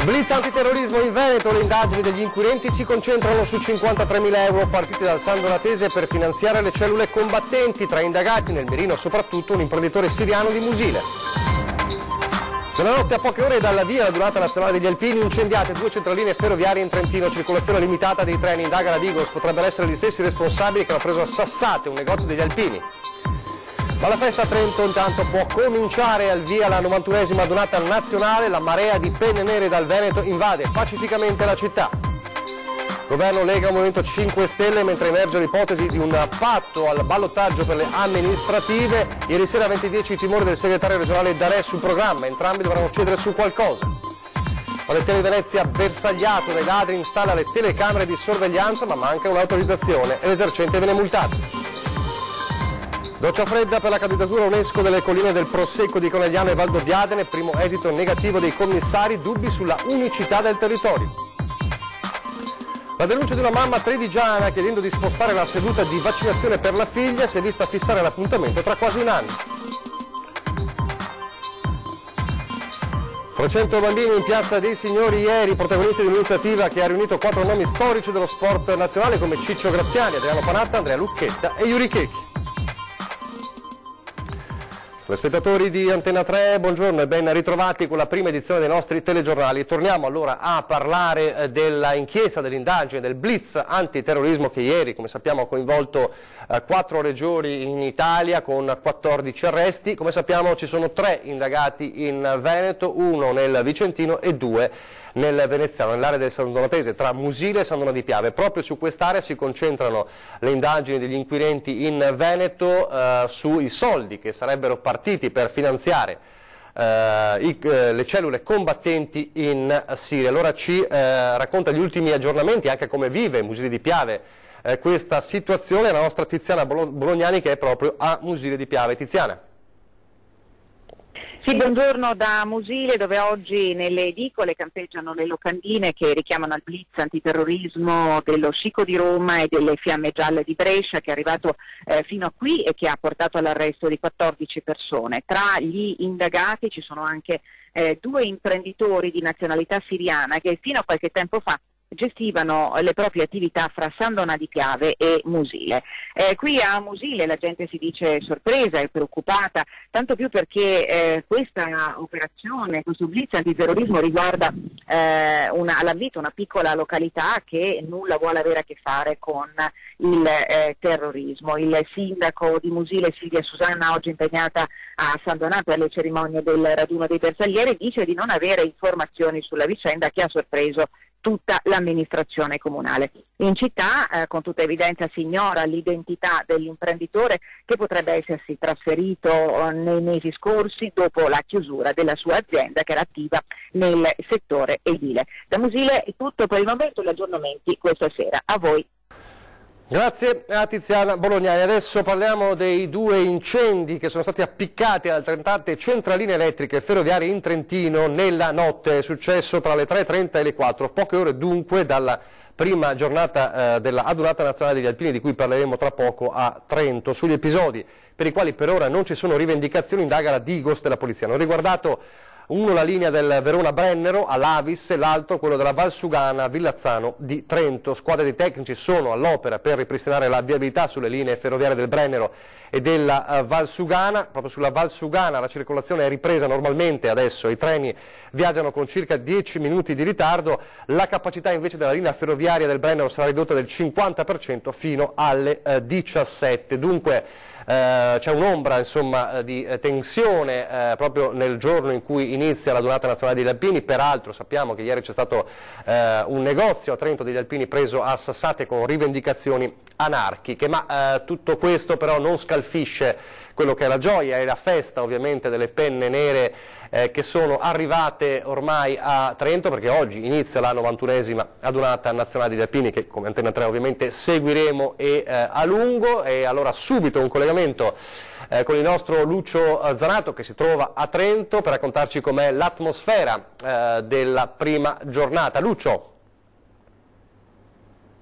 Blitz antiterrorismo in Veneto, le indagini degli inquirenti si concentrano su 53.000 euro partiti dal San Donatese per finanziare le cellule combattenti, tra indagati nel mirino soprattutto un imprenditore siriano di Musile. Nella notte a poche ore dalla via la Giornata Nazionale degli Alpini, incendiate 2 centraline ferroviarie in Trentino, circolazione limitata dei treni, indaga la Digos, potrebbero essere gli stessi responsabili che hanno preso a sassate un negozio degli Alpini. Ma la festa a Trento intanto può cominciare, al via la 91esima Donata Nazionale, la marea di penne nere dal Veneto invade pacificamente la città. Governo Lega Movimento 5 Stelle, mentre emerge l'ipotesi di un patto al ballottaggio per le amministrative. Ieri sera 20:10 i timori del segretario regionale Darè sul programma, entrambi dovranno cedere su qualcosa. Quartiere Venezia bersagliato dai ladri, installa le telecamere di sorveglianza ma manca un'autorizzazione e l'esercente viene multato. Doccia fredda per la candidatura UNESCO delle colline del Prosecco di Conegliano e Valdobbiadene, primo esito negativo dei commissari, dubbi sulla unicità del territorio. La denuncia di una mamma trevigiana chiedendo di spostare la seduta di vaccinazione per la figlia, si è vista fissare l'appuntamento tra quasi un anno. 300 bambini in Piazza dei Signori ieri, protagonisti di un'iniziativa che ha riunito 4 nomi storici dello sport nazionale come Ciccio Graziani, Adriano Panatta, Andrea Lucchetta e Yuri Checchi. Telespettatori di Antena 3, buongiorno e ben ritrovati con la prima edizione dei nostri telegiornali. Torniamo allora a parlare dell'inchiesta, dell'indagine, del blitz antiterrorismo che ieri, come sappiamo, ha coinvolto 4 regioni in Italia con 14 arresti. Come sappiamo ci sono 3 indagati in Veneto, 1 nel Vicentino e 2 nel Veneziano, nell'area del San Donatese, tra Musile e San Donà di Piave. Proprio su quest'area si concentrano le indagini degli inquirenti in Veneto sui soldi che sarebbero partiti per finanziare le cellule combattenti in Siria. Allora ci racconta gli ultimi aggiornamenti, anche come vive Musile di Piave questa situazione, la nostra Tiziana Bolognani che è proprio a Musile di Piave. Tiziana. Sì, buongiorno da Musile, dove oggi nelle edicole campeggiano le locandine che richiamano al blitz antiterrorismo dello Scicco di Roma e delle Fiamme Gialle di Brescia, che è arrivato fino a qui e che ha portato all'arresto di 14 persone. Tra gli indagati ci sono anche 2 imprenditori di nazionalità siriana che fino a qualche tempo fa gestivano le proprie attività fra San Donà di Piave e Musile. Qui a Musile la gente si dice sorpresa e preoccupata, tanto più perché questa operazione, questo blitz antiterrorismo riguarda all'avvito una piccola località che nulla vuole avere a che fare con il terrorismo. Il sindaco di Musile, Silvia Susanna, oggi impegnata a San Donà per le cerimonie del raduno dei bersaglieri, dice di non avere informazioni sulla vicenda che ha sorpreso tutta l'amministrazione comunale. In città, con tutta evidenza, si ignora l'identità dell'imprenditore che potrebbe essersi trasferito nei mesi scorsi dopo la chiusura della sua azienda che era attiva nel settore edile. Da Musile è tutto per il momento, gli aggiornamenti questa sera. A voi. Grazie a Tiziana Bolognani. Adesso parliamo dei 2 incendi che sono stati appiccati alle altrettante centraline elettriche ferroviarie in Trentino nella notte. È successo tra le 3:30 e le 4, poche ore dunque dalla prima giornata della Adunata Nazionale degli Alpini, di cui parleremo tra poco a Trento. Sugli episodi per i quali per ora non ci sono rivendicazioni indaga la Digos della Polizia. Hanno riguardato uno la linea del Verona-Brennero all'Avis e l'altro quello della Valsugana-Villazzano di Trento. Squadre di tecnici sono all'opera per ripristinare la viabilità sulle linee ferroviarie del Brennero e della Valsugana. Proprio sulla Valsugana la circolazione è ripresa normalmente adesso, i treni viaggiano con circa 10 minuti di ritardo, la capacità invece della linea ferroviaria del Brennero sarà ridotta del 50% fino alle 17. Dunque c'è un'ombra insomma di tensione proprio nel giorno in cui inizia la Donata Nazionale degli Alpini. Peraltro sappiamo che ieri c'è stato un negozio a Trento degli Alpini preso a sassate con rivendicazioni anarchiche, ma tutto questo però non scalfisce quello che è la gioia e la festa ovviamente delle penne nere che sono arrivate ormai a Trento, perché oggi inizia la 91esima Adunata Nazionale degli Alpini che come Antena 3 ovviamente seguiremo a lungo. E allora subito un collegamento con il nostro Lucio Zanato che si trova a Trento per raccontarci com'è l'atmosfera della prima giornata. Lucio.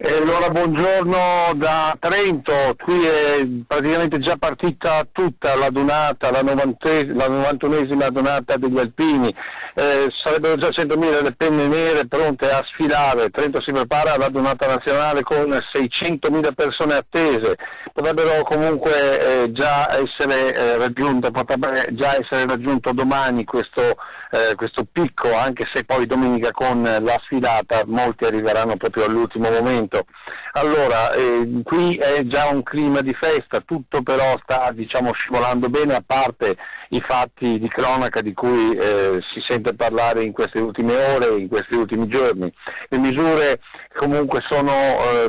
Allora, buongiorno da Trento, qui è praticamente già partita tutta la donata, la 91esima donata degli alpini, sarebbero già 100.000 le penne nere pronte a sfilare. Trento si prepara alla donata nazionale con 600.000 persone attese, potrebbero comunque già essere potrebbe già essere raggiunto domani questo picco, anche se poi domenica con la sfilata molti arriveranno proprio all'ultimo momento. Allora, qui è già un clima di festa, tutto però sta scivolando bene, a parte i fatti di cronaca di cui si sente parlare in queste ultime ore, in questi ultimi giorni. Le misure comunque sono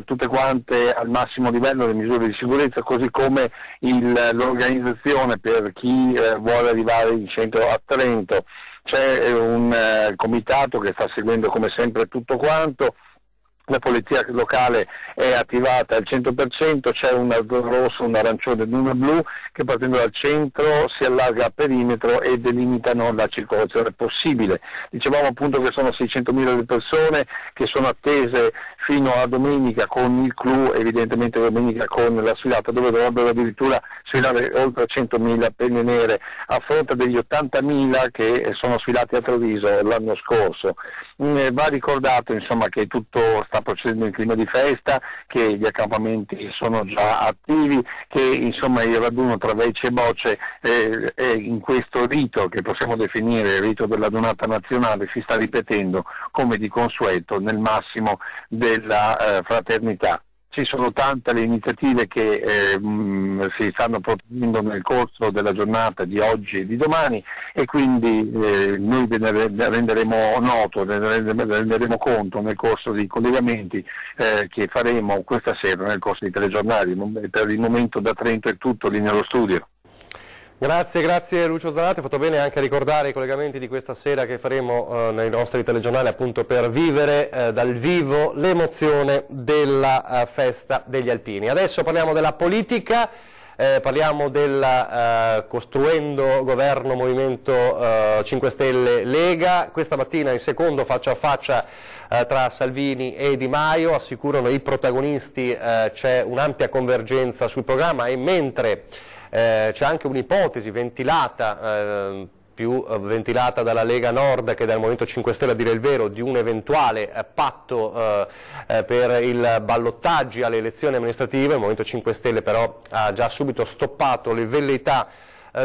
tutte quante al massimo livello, le misure di sicurezza, così come l'organizzazione per chi vuole arrivare in centro a Trento. C'è un comitato che sta seguendo come sempre tutto quanto. La polizia locale è attivata al 100%, c'è un rosso, un arancione e un blu che partendo dal centro si allarga a perimetro e delimitano la circolazione possibile. Dicevamo appunto che sono 600.000 le persone che sono attese fino a domenica con il clou, evidentemente domenica con la sfilata, dove dovrebbero addirittura sfilare oltre 100.000 penne nere a fronte degli 80.000 che sono sfilati a Treviso l'anno scorso. Va ricordato insomma che tutto sta procedendo in clima di festa, che gli accampamenti sono già attivi, che insomma il raduno tra Vecchie e Bocce è in questo rito che possiamo definire il rito della donata nazionale, si sta ripetendo come di consueto nel massimo della fraternità. Ci sono tante le iniziative che si stanno proponendo nel corso della giornata di oggi e di domani e quindi noi ve ne renderemo noto, ne renderemo conto nel corso dei collegamenti che faremo questa sera nel corso dei telegiornali. Per il momento da Trento è tutto, lì nello studio. Grazie Lucio Zanotti, ha fatto bene anche a ricordare i collegamenti di questa sera che faremo nei nostri telegiornali appunto per vivere dal vivo l'emozione della festa degli alpini. Adesso parliamo della politica, parliamo del costruendo governo Movimento 5 Stelle Lega. Questa mattina in secondo faccia a faccia tra Salvini e Di Maio, assicurano i protagonisti, c'è un'ampia convergenza sul programma e mentre c'è anche un'ipotesi ventilata, più ventilata dalla Lega Nord che dal Movimento 5 Stelle a dire il vero, di un eventuale patto per il ballottaggi alle elezioni amministrative. Il Movimento 5 Stelle però ha già subito stoppato le velleità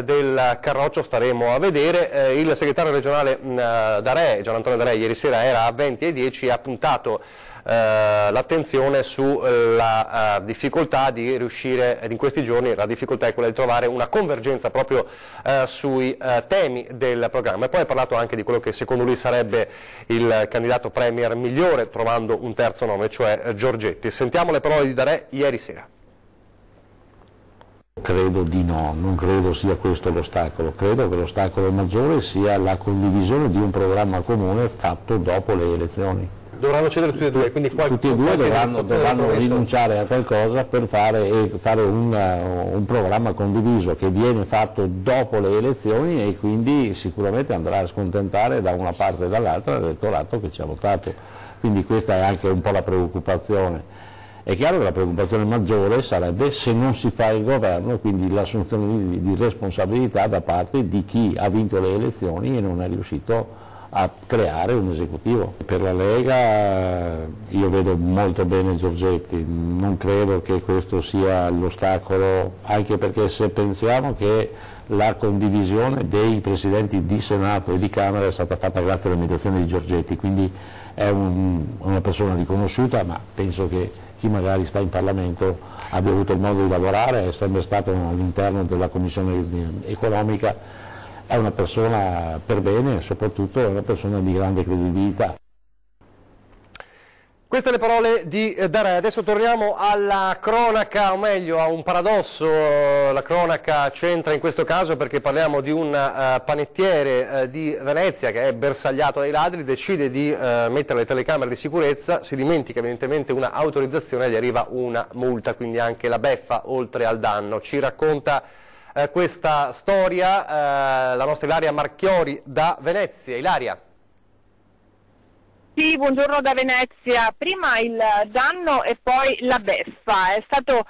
del Carroccio, staremo a vedere. Il segretario regionale D'Arè, Gian Antonio D'Arè, ieri sera era a 20:10 e ha puntato l'attenzione sulla difficoltà di riuscire in questi giorni, la difficoltà è quella di trovare una convergenza proprio sui temi del programma, e poi ha parlato anche di quello che secondo lui sarebbe il candidato premier migliore, trovando un terzo nome, cioè Giorgetti. Sentiamo le parole di D'Arè ieri sera. Credo di no, non credo sia questo l'ostacolo, credo che l'ostacolo maggiore sia la condivisione di un programma comune fatto dopo le elezioni. Dovranno cedere tutti e due, quindi tutti e due dovranno rinunciare a qualcosa per fare un programma condiviso che viene fatto dopo le elezioni e quindi sicuramente andrà a scontentare da una parte e dall'altra l'elettorato che ci ha votato. Quindi questa è anche un po' la preoccupazione. È chiaro che la preoccupazione maggiore sarebbe se non si fa il governo, quindi l'assunzione di responsabilità da parte di chi ha vinto le elezioni e non è riuscito a creare un esecutivo. Per la Lega io vedo molto bene Giorgetti, non credo che questo sia l'ostacolo, anche perché se pensiamo che la condivisione dei presidenti di Senato e di Camera è stata fatta grazie alla mediazione di Giorgetti, quindi è una persona riconosciuta, ma penso che chi magari sta in Parlamento abbia avuto il modo di lavorare, è sempre stato all'interno della Commissione economica, è una persona per bene, soprattutto è una persona di grande credibilità. Queste le parole di D'Arè. Adesso torniamo alla cronaca, o meglio a un paradosso. La cronaca c'entra in questo caso perché parliamo di un panettiere di Venezia che è bersagliato dai ladri, decide di mettere le telecamere di sicurezza, si dimentica evidentemente una autorizzazione e gli arriva una multa, quindi anche la beffa oltre al danno. Ci racconta questa storia la nostra Ilaria Marchiori da Venezia. Ilaria. Sì, buongiorno da Venezia. Prima il danno e poi la beffa. È stato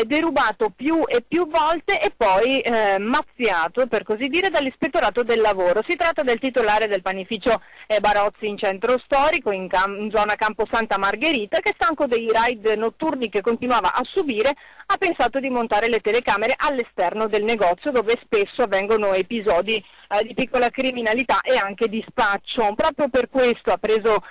derubato più e più volte e poi mazziato, per così dire, dall'ispettorato del lavoro. Si tratta del titolare del panificio Barozzi in centro storico, in zona Campo Santa Margherita, che, stanco dei raid notturni che continuava a subire, ha pensato di montare le telecamere all'esterno del negozio, dove spesso avvengono episodi di piccola criminalità e anche di spaccio. Proprio per questo ha preso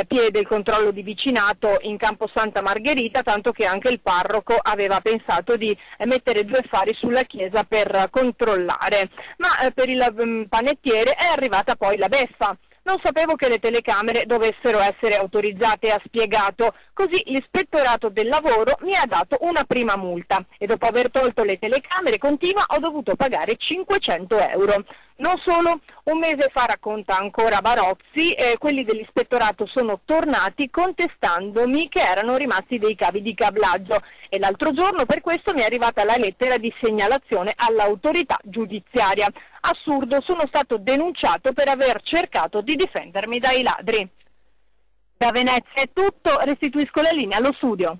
piede il controllo di vicinato in Campo Santa Margherita, tanto che anche il parroco aveva pensato di mettere 2 fari sulla chiesa per controllare. Ma per il panettiere è arrivata poi la beffa. Non sapevo che le telecamere dovessero essere autorizzate, ha spiegato. Così l'ispettorato del lavoro mi ha dato una prima multa e dopo aver tolto le telecamere, continua, ho dovuto pagare 500 euro. Non solo, un mese fa, racconta ancora Barozzi, quelli dell'ispettorato sono tornati contestandomi che erano rimasti dei cavi di cablaggio e l'altro giorno per questo mi è arrivata la lettera di segnalazione all'autorità giudiziaria. Assurdo, sono stato denunciato per aver cercato di difendermi dai ladri. Da Venezia è tutto, restituisco la linea allo studio.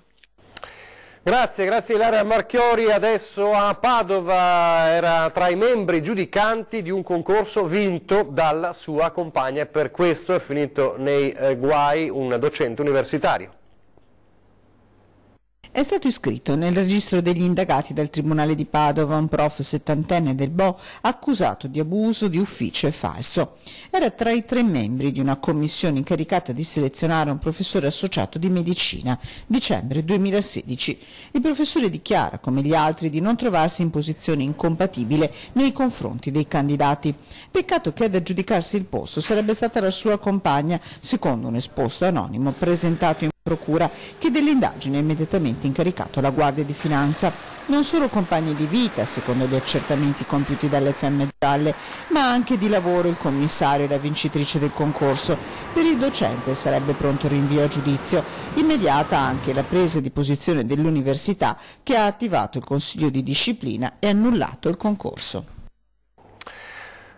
Grazie Ilaria Marchiori. Adesso a Padova era tra i membri giudicanti di un concorso vinto dalla sua compagna e per questo è finito nei guai un docente universitario. È stato iscritto nel registro degli indagati dal Tribunale di Padova un prof 70enne del Bo accusato di abuso di ufficio e falso. Era tra i 3 membri di una commissione incaricata di selezionare un professore associato di medicina, dicembre 2016. Il professore dichiara, come gli altri, di non trovarsi in posizione incompatibile nei confronti dei candidati. Peccato che ad aggiudicarsi il posto sarebbe stata la sua compagna, secondo un esposto anonimo presentato in procura, che dell'indagine ha immediatamente incaricato la Guardia di Finanza. Non solo compagni di vita, secondo gli accertamenti compiuti dalle Fiamme Gialle, ma anche di lavoro il commissario e la vincitrice del concorso. Per il docente sarebbe pronto rinvio a giudizio. Immediata anche la presa di posizione dell'università, che ha attivato il Consiglio di disciplina e annullato il concorso.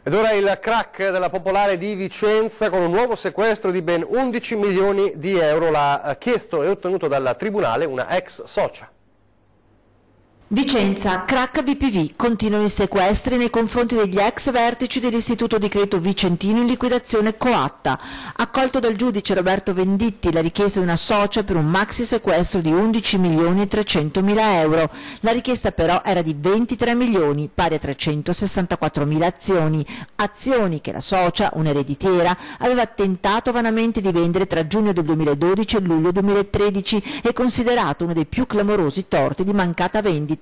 Ed ora il crack della Popolare di Vicenza con un nuovo sequestro di ben 11 milioni di euro. L'ha chiesto e ottenuto dal Tribunale una ex socia. Vicenza, crack BPV, continuano i sequestri nei confronti degli ex vertici dell'Istituto di Credito Vicentino in liquidazione coatta. Accolto dal giudice Roberto Venditti la richiesta di una socia per un maxi sequestro di 11 milioni e 300 mila euro. La richiesta però era di 23 milioni, pari a 364 mila azioni. Azioni che la socia, un'ereditiera, aveva tentato vanamente di vendere tra giugno del 2012 e luglio 2013 e considerato uno dei più clamorosi torti di mancata vendita.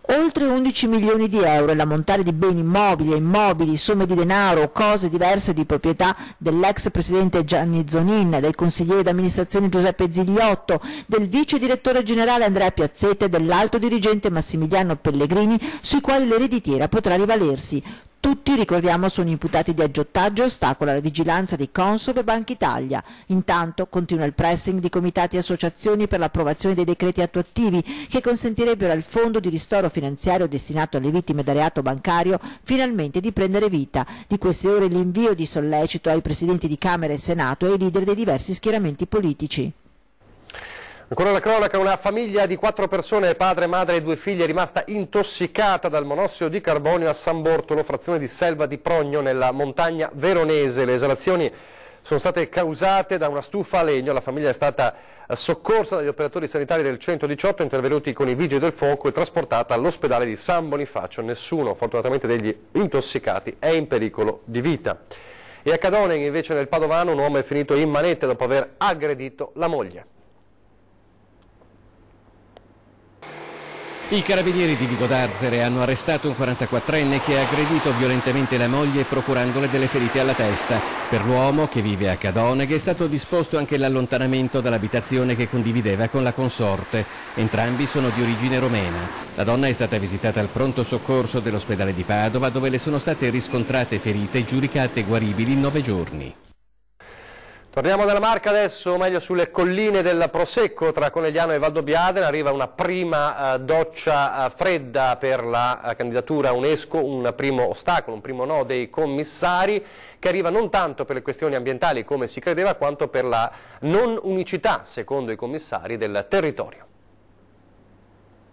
Oltre 11 milioni di euro è l'ammontare di beni mobili e immobili, somme di denaro o cose diverse di proprietà dell'ex presidente Gianni Zonin, del consigliere d'amministrazione Giuseppe Zigliotto, del vice direttore generale Andrea Piazzetta e dell'alto dirigente Massimiliano Pellegrini, sui quali l'ereditiera potrà rivalersi. Tutti, ricordiamo, sono imputati di aggiottaggio e ostacola alla vigilanza di Consob e Banca Italia. Intanto continua il pressing di comitati e associazioni per l'approvazione dei decreti attuativi che consentirebbero al fondo di ristoro finanziario destinato alle vittime da reato bancario finalmente di prendere vita. Di queste ore l'invio di sollecito ai presidenti di Camera e Senato e ai leader dei diversi schieramenti politici. Ancora la cronaca, una famiglia di 4 persone, padre, madre e 2 figli, è rimasta intossicata dal monossido di carbonio a San Bortolo, frazione di Selva di Progno, nella montagna veronese. Le esalazioni sono state causate da una stufa a legno. La famiglia è stata soccorsa dagli operatori sanitari del 118, intervenuti con i vigili del fuoco e trasportata all'ospedale di San Bonifacio. Nessuno, fortunatamente, degli intossicati è in pericolo di vita. E a Cadoneghe, invece, nel Padovano, un uomo è finito in manette dopo aver aggredito la moglie. I carabinieri di Vigo d'Arzere hanno arrestato un 44enne che ha aggredito violentemente la moglie procurandole delle ferite alla testa. Per l'uomo, che vive a Cadoneghe, è stato disposto anche l'allontanamento dall'abitazione che condivideva con la consorte. Entrambi sono di origine romena. La donna è stata visitata al pronto soccorso dell'ospedale di Padova, dove le sono state riscontrate ferite giudicate guaribili in 9 giorni. Torniamo dalla Marca adesso, meglio sulle colline del Prosecco tra Conegliano e Valdobbiadene. Arriva una prima doccia fredda per la candidatura UNESCO, un primo ostacolo, un primo no dei commissari, che arriva non tanto per le questioni ambientali come si credeva, quanto per la non unicità, secondo i commissari, del territorio.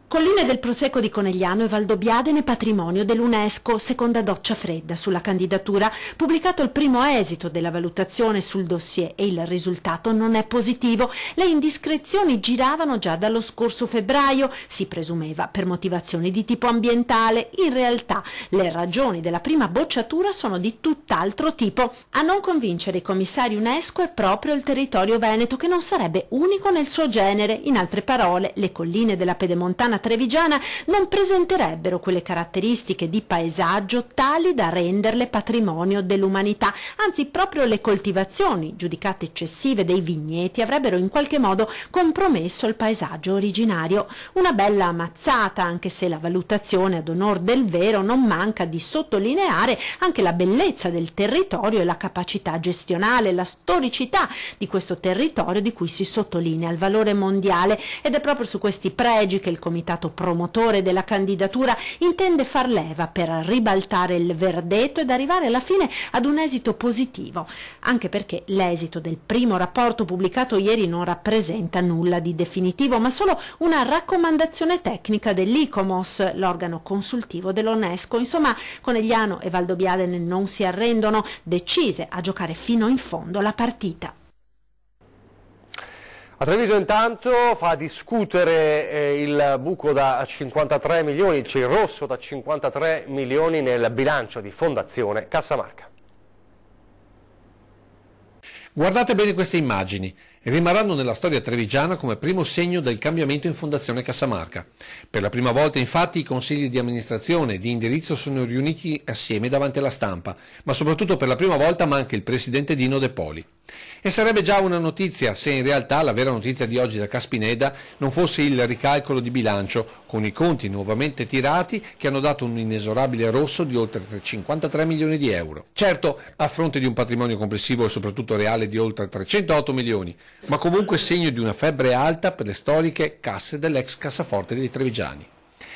Colline del Prosecco di Conegliano e Valdobbiadene patrimonio dell'UNESCO, seconda doccia fredda sulla candidatura, pubblicato il primo esito della valutazione sul dossier e il risultato non è positivo. Le indiscrezioni giravano già dallo scorso febbraio, si presumeva per motivazioni di tipo ambientale. In realtà le ragioni della prima bocciatura sono di tutt'altro tipo. A non convincere i commissari UNESCO è proprio il territorio veneto, che non sarebbe unico nel suo genere. In altre parole, le colline della Pedemontana trevigiana non presenterebbero quelle caratteristiche di paesaggio tali da renderle patrimonio dell'umanità, anzi proprio le coltivazioni, giudicate eccessive, dei vigneti avrebbero in qualche modo compromesso il paesaggio originario. Una bella mazzata, anche se la valutazione ad onor del vero non manca di sottolineare anche la bellezza del territorio e la capacità gestionale, la storicità di questo territorio, di cui si sottolinea il valore mondiale, ed è proprio su questi pregi che il comitato promotore della candidatura intende far leva per ribaltare il verdetto ed arrivare alla fine ad un esito positivo, anche perché l'esito del primo rapporto pubblicato ieri non rappresenta nulla di definitivo, ma solo una raccomandazione tecnica dell'ICOMOS, l'organo consultivo dell'UNESCO. Insomma, Conegliano e Valdobbiadene non si arrendono, decise a giocare fino in fondo la partita. A Treviso intanto fa discutere il buco da 53 milioni, cioè il rosso da 53 milioni nel bilancio di Fondazione Cassamarca. Guardate bene queste immagini, rimarranno nella storia trevigiana come primo segno del cambiamento in Fondazione Cassamarca. Per la prima volta infatti i consigli di amministrazione e di indirizzo sono riuniti assieme davanti alla stampa, ma soprattutto per la prima volta manca il presidente Dino De Poli. E sarebbe già una notizia se in realtà la vera notizia di oggi da Caspineda non fosse il ricalcolo di bilancio, con i conti nuovamente tirati che hanno dato un inesorabile rosso di oltre 53 milioni di euro. Certo, a fronte di un patrimonio complessivo e soprattutto reale di oltre 308 milioni, ma comunque segno di una febbre alta per le storiche casse dell'ex cassaforte dei trevigiani.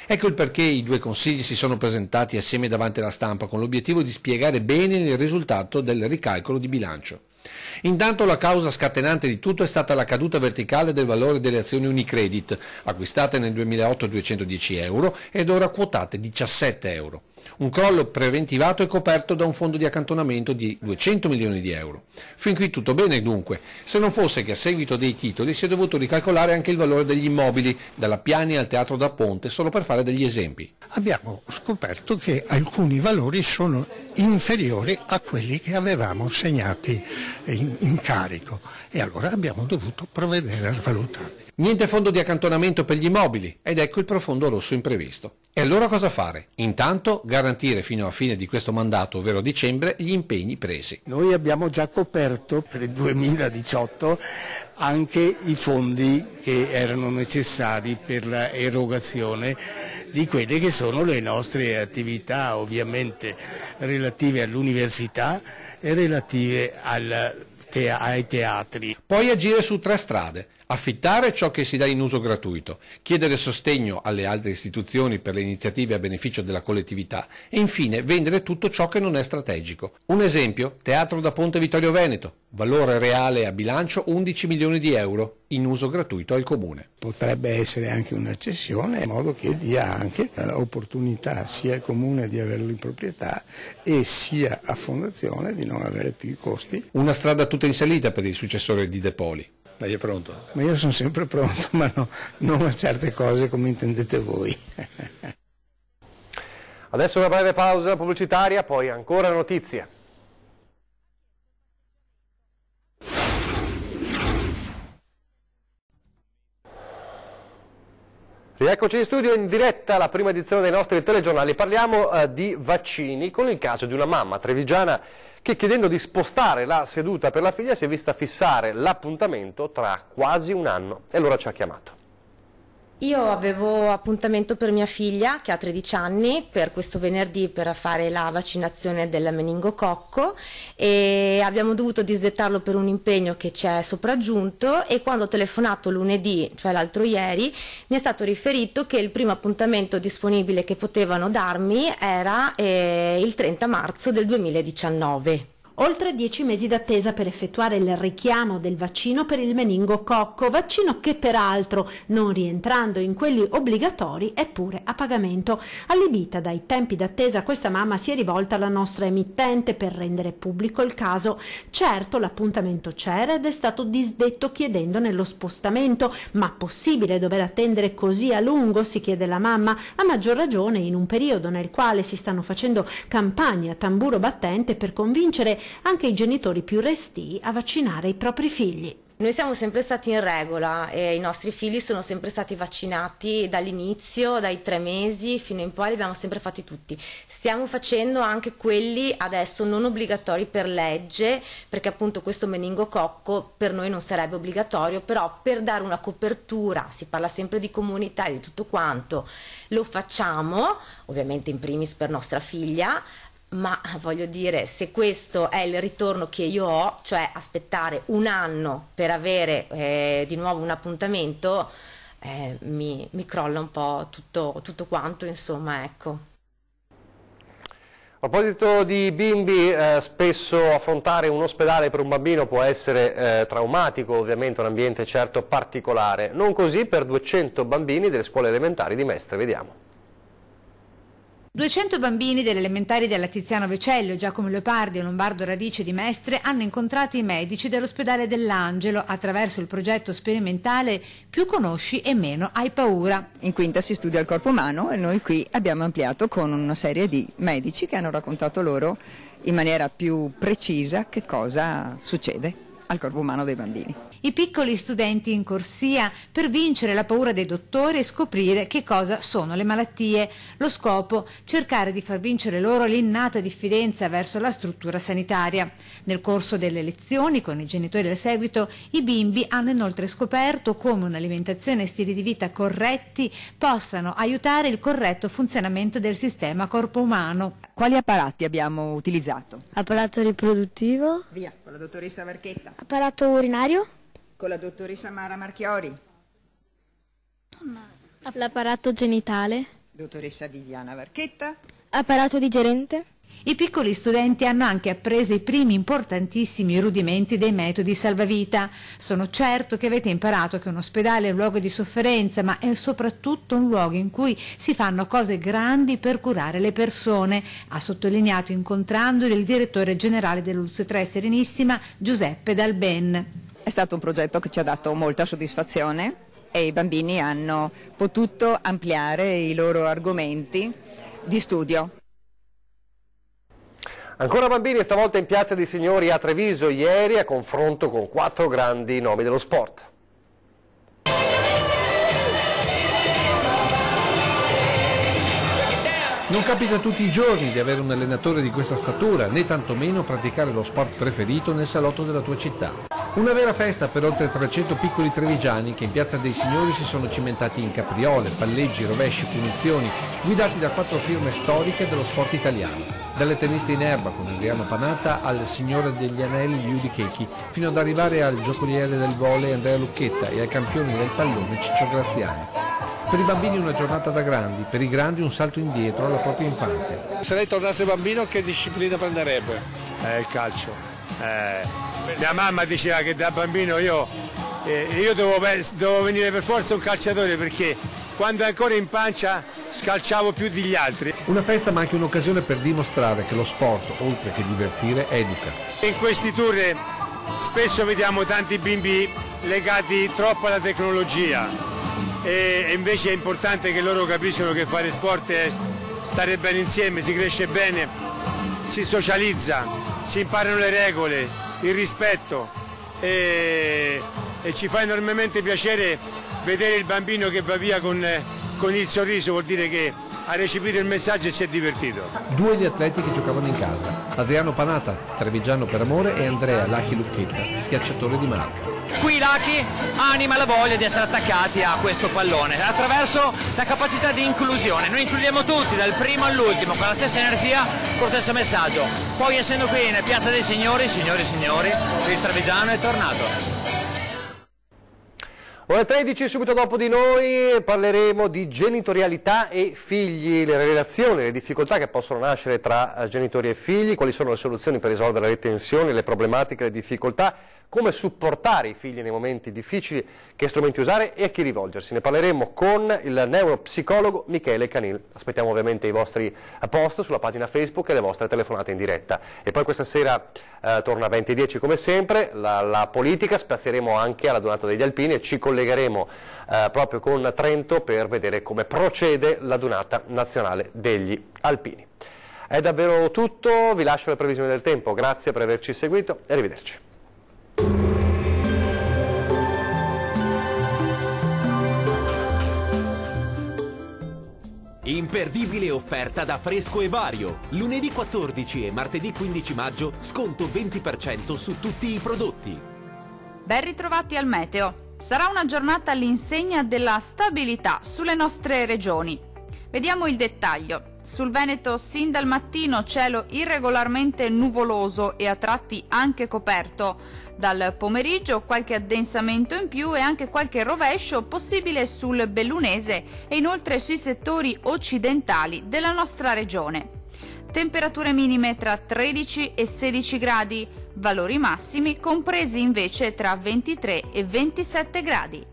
Ecco il perché i due consigli si sono presentati assieme davanti alla stampa con l'obiettivo di spiegare bene il risultato del ricalcolo di bilancio. Intanto la causa scatenante di tutto è stata la caduta verticale del valore delle azioni Unicredit, acquistate nel 2008 a 210 euro ed ora quotate 17 euro. Un crollo preventivato e coperto da un fondo di accantonamento di 200 milioni di euro. Fin qui tutto bene dunque, se non fosse che a seguito dei titoli si è dovuto ricalcolare anche il valore degli immobili, dalla Piani al Teatro da Ponte, solo per fare degli esempi. Abbiamo scoperto che alcuni valori sono inferiori a quelli che avevamo segnati in carico e allora abbiamo dovuto provvedere a svalutarli. Niente fondo di accantonamento per gli immobili ed ecco il profondo rosso imprevisto. E allora cosa fare? Intanto garantire fino a fine di questo mandato, ovvero dicembre, gli impegni presi. Noi abbiamo già coperto per il 2018 anche i fondi che erano necessari per l'erogazione di quelle che sono le nostre attività, ovviamente relative all'università e relative ai teatri. Poi agire su tre strade. Affittare ciò che si dà in uso gratuito, chiedere sostegno alle altre istituzioni per le iniziative a beneficio della collettività e infine vendere tutto ciò che non è strategico. Un esempio, Teatro da Ponte Vittorio Veneto, valore reale a bilancio 11 milioni di euro, in uso gratuito al Comune. Potrebbe essere anche una cessione, in modo che dia anche l'opportunità sia al Comune di averlo in proprietà e sia a Fondazione di non avere più i costi. Una strada tutta in salita per il successore di De Poli. Lei è pronto? Ma io sono sempre pronto, ma non a certe cose come intendete voi. Adesso una breve pausa pubblicitaria, poi ancora notizie. Rieccoci in studio in diretta alla prima edizione dei nostri telegiornali. Parliamo di vaccini con il caso di una mamma trevigiana che, chiedendo di spostare la seduta per la figlia, si è vista fissare l'appuntamento tra quasi un anno e allora ci ha chiamato. Io avevo appuntamento per mia figlia che ha 13 anni per questo venerdì per fare la vaccinazione del meningococco e abbiamo dovuto disdettarlo per un impegno che ci è sopraggiunto, e quando ho telefonato lunedì, cioè l'altro ieri, mi è stato riferito che il primo appuntamento disponibile che potevano darmi era il 30 marzo del 2019. Oltre 10 mesi d'attesa per effettuare il richiamo del vaccino per il meningococco, vaccino che peraltro, non rientrando in quelli obbligatori, è pure a pagamento. Allibita dai tempi d'attesa, questa mamma si è rivolta alla nostra emittente per rendere pubblico il caso. Certo, l'appuntamento c'era ed è stato disdetto chiedendone lo spostamento, ma possibile dover attendere così a lungo, si chiede la mamma, a maggior ragione in un periodo nel quale si stanno facendo campagne a tamburo battente per convincere anche i genitori più restii a vaccinare i propri figli. Noi siamo sempre stati in regola e i nostri figli sono sempre stati vaccinati dall'inizio, dai 3 mesi fino in poi, li abbiamo sempre fatti tutti. Stiamo facendo anche quelli adesso non obbligatori per legge, perché appunto questo meningococco per noi non sarebbe obbligatorio, però per dare una copertura, si parla sempre di comunità e di tutto quanto, lo facciamo, ovviamente in primis per nostra figlia. Ma voglio dire, se questo è il ritorno che io ho, cioè aspettare un anno per avere di nuovo un appuntamento, mi crolla un po' tutto quanto, insomma, ecco. A proposito di bimbi, spesso affrontare un ospedale per un bambino può essere traumatico, ovviamente un ambiente certo particolare. Non così per 200 bambini delle scuole elementari di Mestre, vediamo. 200 bambini delle elementari della Tiziano Vecellio, Giacomo Leopardi e Lombardo Radice di Mestre hanno incontrato i medici dell'ospedale dell'Angelo attraverso il progetto sperimentale Più conosci e meno hai paura. In quinta si studia il corpo umano e noi qui abbiamo ampliato con una serie di medici che hanno raccontato loro in maniera più precisa che cosa succede al corpo umano dei bambini. I piccoli studenti in corsia per vincere la paura dei dottori e scoprire che cosa sono le malattie. Lo scopo, cercare di far vincere loro l'innata diffidenza verso la struttura sanitaria. Nel corso delle lezioni, con i genitori al seguito, i bimbi hanno inoltre scoperto come un'alimentazione e stili di vita corretti possano aiutare il corretto funzionamento del sistema corpo umano. Quali apparati abbiamo utilizzato? Apparato riproduttivo. Via, con la dottoressa Varchetta. Apparato urinario. Con la dottoressa Mara Marchiori. L'apparato genitale. Dottoressa Viviana Varchetta. Apparato digerente. I piccoli studenti hanno anche appreso i primi importantissimi rudimenti dei metodi salvavita. Sono certo che avete imparato che un ospedale è un luogo di sofferenza, ma è soprattutto un luogo in cui si fanno cose grandi per curare le persone, ha sottolineato incontrandoli il direttore generale dell'ULSS 3 Serenissima, Giuseppe Dalben. È stato un progetto che ci ha dato molta soddisfazione e i bambini hanno potuto ampliare i loro argomenti di studio. Ancora bambini, stavolta in Piazza dei Signori a Treviso, ieri a confronto con 4 grandi nomi dello sport. Non capita tutti i giorni di avere un allenatore di questa statura, né tantomeno praticare lo sport preferito nel salotto della tua città. Una vera festa per oltre 300 piccoli trevigiani che in Piazza dei Signori si sono cimentati in capriole, palleggi, rovesci, punizioni, guidati da 4 firme storiche dello sport italiano. Dalle tenniste in erba con Adriano Panatta al signore degli anelli Judy Chechi, fino ad arrivare al giocoliere del volley Andrea Lucchetta e ai campioni del pallone Ciccio Graziani. Per i bambini una giornata da grandi, per i grandi un salto indietro alla propria infanzia. Se lei tornasse bambino che disciplina prenderebbe? Il calcio. Mia mamma diceva che da bambino io dovevo venire per forza un calciatore perché quando ancora in pancia scalciavo più degli altri. Una festa ma anche un'occasione per dimostrare che lo sport, oltre che divertire, educa. In questi tour spesso vediamo tanti bimbi legati troppo alla tecnologia. E invece è importante che loro capiscano che fare sport è stare bene insieme, si cresce bene, si socializza, si imparano le regole, il rispetto e ci fa enormemente piacere vedere il bambino che va via con il sorriso, vuol dire che ha recepito il messaggio e si è divertito. Due gli atleti che giocavano in casa, Adriano Panata, trevigiano per amore, e Andrea Lucky Lucchetta, schiacciatore di marca. Qui Lucky anima la voglia di essere attaccati a questo pallone attraverso la capacità di inclusione. Noi includiamo tutti dal primo all'ultimo con la stessa energia, con lo stesso messaggio. Poi essendo qui in Piazza dei Signori, signori e signori, il trevigiano è tornato. Ore 13, subito dopo di noi parleremo di genitorialità e figli, le relazioni, le difficoltà che possono nascere tra genitori e figli, quali sono le soluzioni per risolvere le tensioni, le problematiche, le difficoltà, come supportare i figli nei momenti difficili, che strumenti usare e a chi rivolgersi. Ne parleremo con il neuropsicologo Michele Canil. Aspettiamo ovviamente i vostri post sulla pagina Facebook e le vostre telefonate in diretta. E poi questa sera torna a 20:10 come sempre, la politica, spazieremo anche alla Donata degli Alpini e ci collegheremo proprio con Trento per vedere come procede la Donata Nazionale degli Alpini. È davvero tutto, vi lascio le previsioni del tempo, grazie per averci seguito e arrivederci. Imperdibile offerta da Fresco e Vario. Lunedì 14 e martedì 15 maggio sconto 20% su tutti i prodotti. Ben ritrovati al meteo. Sarà una giornata all'insegna della stabilità sulle nostre regioni. Vediamo il dettaglio. Sul Veneto sin dal mattino cielo irregolarmente nuvoloso e a tratti anche coperto. Dal pomeriggio qualche addensamento in più e anche qualche rovescio possibile sul Bellunese e inoltre sui settori occidentali della nostra regione. Temperature minime tra 13 e 16 gradi, valori massimi compresi invece tra 23 e 27 gradi.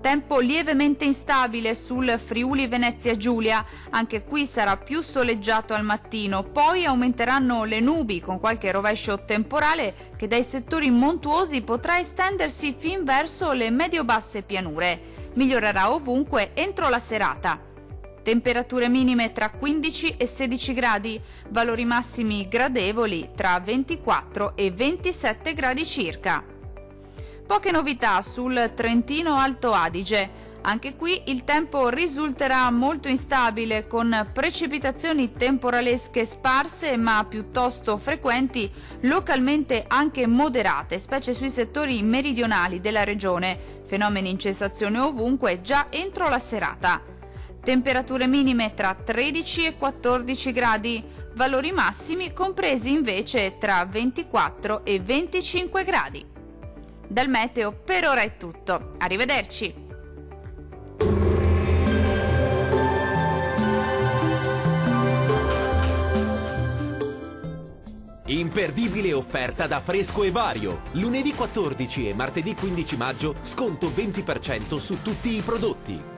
Tempo lievemente instabile sul Friuli Venezia Giulia, anche qui sarà più soleggiato al mattino, poi aumenteranno le nubi con qualche rovescio temporale che dai settori montuosi potrà estendersi fin verso le medio-basse pianure. Migliorerà ovunque entro la serata. Temperature minime tra 15 e 16 gradi, valori massimi gradevoli tra 24 e 27 gradi circa. Poche novità sul Trentino Alto Adige. Anche qui il tempo risulterà molto instabile con precipitazioni temporalesche sparse ma piuttosto frequenti, localmente anche moderate, specie sui settori meridionali della regione. Fenomeni in cessazione ovunque già entro la serata. Temperature minime tra 13 e 14 gradi, valori massimi compresi invece tra 24 e 25 gradi. Dal meteo per ora è tutto, arrivederci! Imperdibile offerta da Fresco e Vario. Lunedì 14 e martedì 15 maggio sconto 20% su tutti i prodotti.